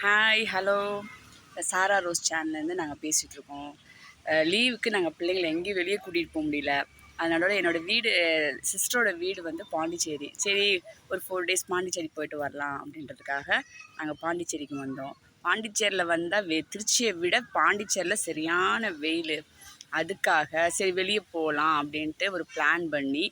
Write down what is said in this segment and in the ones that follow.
Hi hello சாரா rose சேனல்லேருந்து நாங்கள் பேசிகிட்ருக்கோம். லீவுக்கு நாங்கள் பிள்ளைங்களை எங்கேயும் வெளியே கூட்டிகிட்டு போக முடியல. அதனால என்னோடய வீடு சிஸ்டரோட வீடு வந்து பாண்டிச்சேரி. சரி, ஒரு 4 டேஸ் பாண்டிச்சேரி போயிட்டு வரலாம் அப்படின்றதுக்காக நாங்கள் பாண்டிச்சேரிக்கு வந்தோம். பாண்டிச்சேரியில் வந்தால் திருச்சியை விட பாண்டிச்சேரியில் சரியான வெயில். அதுக்காக சரி வெளியே போகலாம் அப்படின்ட்டு ஒரு பிளான் பண்ணி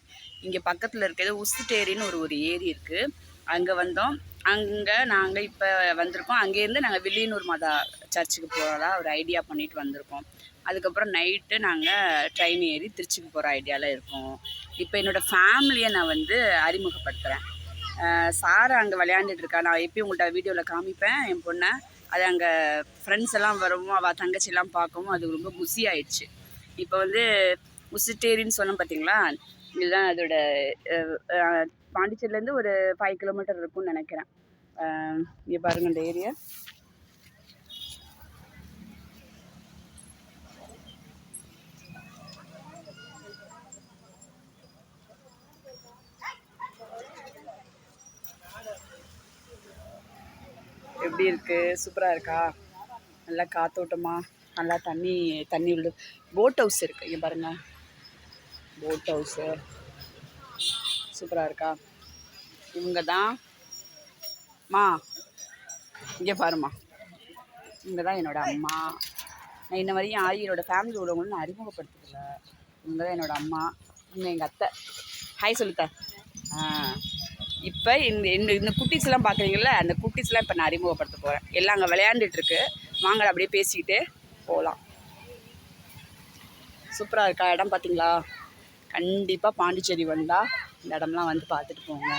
இங்கே பக்கத்தில் இருக்கிறது உசுட்டேரின்னு ஒரு ஏரி இருக்குது, அங்கே வந்தோம். அங்கே நாங்கள் இப்போ வந்திருக்கோம். அங்கேருந்து நாங்கள் வில்லியனூர் மாதா சர்ச்சுக்கு போகிறதா ஒரு ஐடியா பண்ணிட்டு வந்திருக்கோம். அதுக்கப்புறம் நைட்டு நாங்கள் ட்ரெயின் ஏறி திருச்சிக்கு போகிற ஐடியாவில் இருக்கோம். இப்போ என்னோடய ஃபேமிலியை நான் வந்து அறிமுகப்படுத்துகிறேன். சாரை அங்கே விளையாண்டுட்டுருக்கா. நான் எப்பயும் உங்கள்கிட்ட வீடியோவில் காமிப்பேன் என் பொண்ணை. அது அங்கே ஃப்ரெண்ட்ஸ் எல்லாம் வரவும் அவள் தங்கச்சிலாம் பார்க்கவும் அது ரொம்ப குசி ஆயிடுச்சு. இப்போ வந்து உசுட்டேரின்னு சொன்னோம் பார்த்தீங்களா, இதுதான் அதோட பாண்டிச்சேரியிலேருந்து ஒரு 5 கிலோமீட்டர் இருக்கும்னு நினைக்கிறேன். இங்கே பாருங்கள் இந்த ஏரியா. எப்படி இருக்குது? சூப்பராக இருக்கா? நல்லா காத்தோட்டமாக, நல்லா தண்ணி உள்ள போட் ஹவுஸ் இருக்குது. இங்கே பாருங்கள், போட் ஹவுஸு சூப்பராக இருக்கா? இவங்க தான் இங்கே பாருமா, இவங்க தான் என்னோடய அம்மா. நான் இன்ன வரையும் ஆகியோட ஃபேமிலி உள்ளவங்களும் நான் அறிமுகப்படுத்தல. இவங்க தான் என்னோடய அம்மா, இவங்க எங்கள் அத்தை. ஹாய் சொல்லுத்த. இப்போ இந்த குட்டீஸ்லாம் பார்க்குறீங்கள, அந்த குட்டீஸ்லாம் இப்போ நான் அறிமுகப்படுத்த போகிறேன். எல்லாம் அங்கே விளையாண்டுட்டுருக்கு. வாங்க அப்படியே பேசிக்கிட்டு போகலாம். சூப்பராக இருக்கா இடம்? பார்த்தீங்களா? கண்டிப்பாக பாண்டிச்சேரி வந்தால் இந்த இடம்லாம் வந்து பார்த்துட்டு போங்க.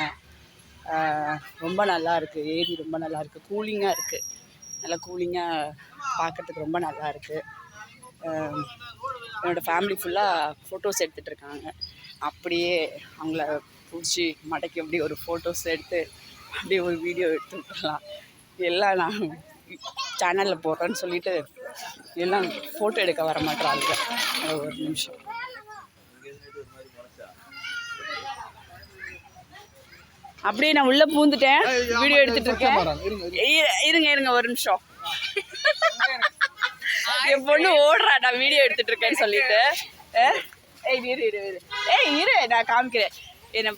ரொம்ப நல்லா இருக்குது ஏரி, ரொம்ப நல்லா இருக்குது, கூலிங்காக இருக்குது, நல்லா கூலிங்காக பார்க்குறதுக்கு ரொம்ப நல்லா இருக்குது. என்னோடய ஃபேமிலி ஃபுல்லாக ஃபோட்டோஸ் எடுத்துகிட்ருக்காங்க. அப்படியே அவங்கள பிடிச்சி மடக்கி அப்படியே ஒரு ஃபோட்டோஸ் எடுத்து அப்படியே ஒரு வீடியோ எடுத்து விட்டுடலாம். எல்லாம் நான் சேனலில் போடுறேன்னு சொல்லிவிட்டு எல்லாம் ஃபோட்டோ எடுக்க வர மாட்டேறாங்க. ஒரு நிமிஷம். அப்படியே நான் உள்ளே பூந்துட்டேன், வீடியோ எடுத்துகிட்டு இருக்கேன். இருங்க ஒரு நிமிஷம். என் பொண்ணு ஓடுறா, நான் வீடியோ எடுத்துகிட்டு இருக்கேன்னு சொல்லிட்டு. இரு நான் காமிக்கிறேன். என்ன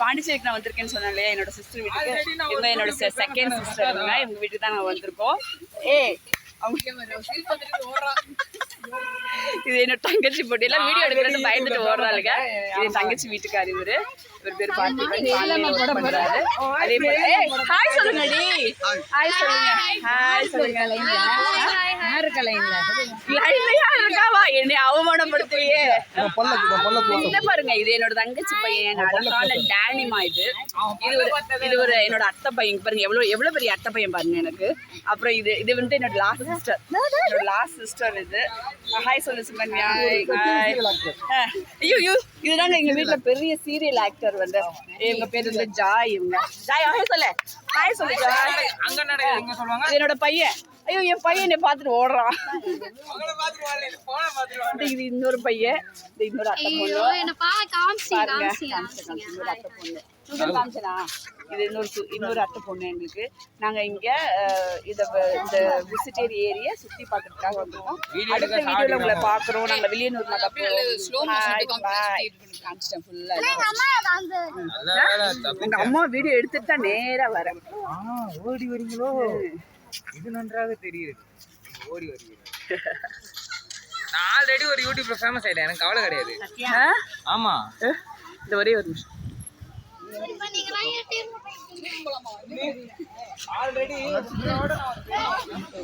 பாண்டிச்சேரிக்கு நான் வந்திருக்கேன்னு சொன்னேன் இல்லையா, என்னோட சிஸ்டர் வீட்டுக்கு. இவங்க என்னோட செகண்ட் சிஸ்டருங்க. இவங்க வீட்டுக்கு தான் நாங்கள் வந்திருக்கோம். இது என்னோட தங்கச்சி போட்டி. எல்லாம் வீடியோ எடுக்கிறது பயந்துட்டு ஓடுறாளுங்க. இது தங்கச்சி வீட்டுக்கார். இவர் பேர் பார்த்துருக்காரு. அதே மாதிரி ஹாய் சொல்லுங்கடி. ஹாய் சொல்லுங்க. இருக்காவா என்னை அவமானப்படுத்துவியே. என்ன பாருங்க, இது என்னோட தங்கச்சி பையன், அழகான டேனிமா. இது ஒரு என்னோட அத்தை பையன். பாருங்க எவ்வளவு பெரிய அத்தை பையன் பாருங்க எனக்கு. அப்புறம் இது வந்து என்னோட லாஸ்ட் சிஸ்டர். இது ஹாய் சொல்லு சுகன்யா. ஐயோ இதுதாங்க எங்க வீட்டுல பெரிய சீரியல் ஆக்டர் வந்து. இவங்க பேர் வந்து ஜாய். இவங்க ஜாய் ஹாய் சொல்லு ஜாய். என்னோட பையன். ஐயோ என் பையன் என்னை பார்த்துட்டு ஓடுறான். இது இன்னொரு பையன், இன்னொரு அத்தை பொண்ணு. காமிச்சனா இது இன்னொரு அத்தை பொண்ணு எங்களுக்கு. நாங்கள் இங்கே இந்த விசிட்டேரி ஏரியா சுற்றி பார்க்கறதுக்காக வந்துருக்கோம். அடுத்த வீடியோவில் உங்களை பார்க்குறோம். நாங்கள் வில்லியனூர் மாதா காமிச்சிட்டேன் ஃபுல்லாக. எங்கள் அம்மா வீடியோ எடுத்துட்டு தான் நேராக வரேன். ஓடி வரீங்களோ? இது நன்றாக தெரியுது. ஓடி வருவீங்க. நான் ஆல்ரெடி ஒரு யூடியூப்ல ஃபேமஸ் ஆயிட்டேன், எனக்கு கவலை கிடையாது. ஆமா, இந்த ஒரே ஒரு நிமிஷம்.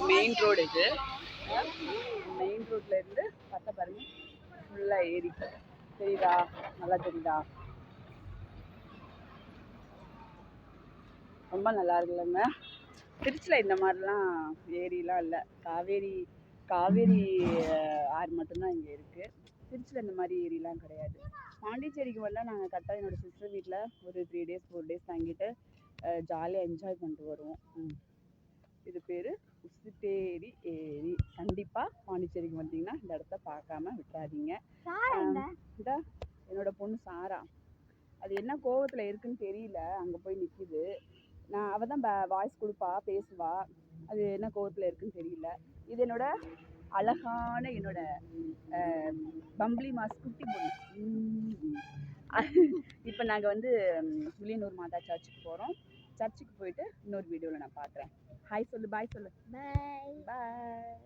மெயின் ரோடு இது. மெயின் ரோட்ல இருந்து பார்த்தா பாருங்க ஃபுல்லா ஏரி தெரியுதா? நல்லா தெரியுதா? ரொம்ப நல்லா இருக்குல்லங்க. திருச்சியில் இந்த மாதிரிலாம் ஏரிலாம் இல்லை. காவேரி ஆறு மட்டும்தான் இங்கே இருக்குது. திருச்சியில் இந்த மாதிரி ஏரிலாம் கிடையாது. பாண்டிச்சேரிக்கு வந்தால் நாங்கள் கரெக்டாக என்னோடய சிஸ்டர் வீட்டில் ஒரு 3 டேஸ் 4 டேஸ் தங்கிட்டு ஜாலியாக என்ஜாய் பண்ணிட்டு வருவோம். இது பேர் உசுட்டேரி ஏரி. கண்டிப்பாக பாண்டிச்சேரிக்கு வந்தீங்கன்னா இந்த இடத்த பார்க்காம விட்டுறாதீங்க. இந்த என்னோடய பொண்ணு சாரா, அது என்ன கோவத்தில் இருக்குன்னு தெரியல, அங்கே போய் நிற்கிது. அவள் தான் வாய்ஸ் கொடுப்பா, பேசுவா. அது என்ன கோவத்தில் இருக்குன்னு தெரியல. இது என்னோட அழகான என்னோட பம்பளி மாஸ் குட்டி பொண்ணு. இப்போ நாங்கள் வந்து வில்லியனூர் மாதா சர்ச்சுக்கு போகிறோம். சர்ச்சுக்கு போயிட்டு இன்னொரு வீடியோவில் நான் பார்க்குறேன். ஹாய் சொல்லு, பாய் சொல்லு. பாய் பாய்.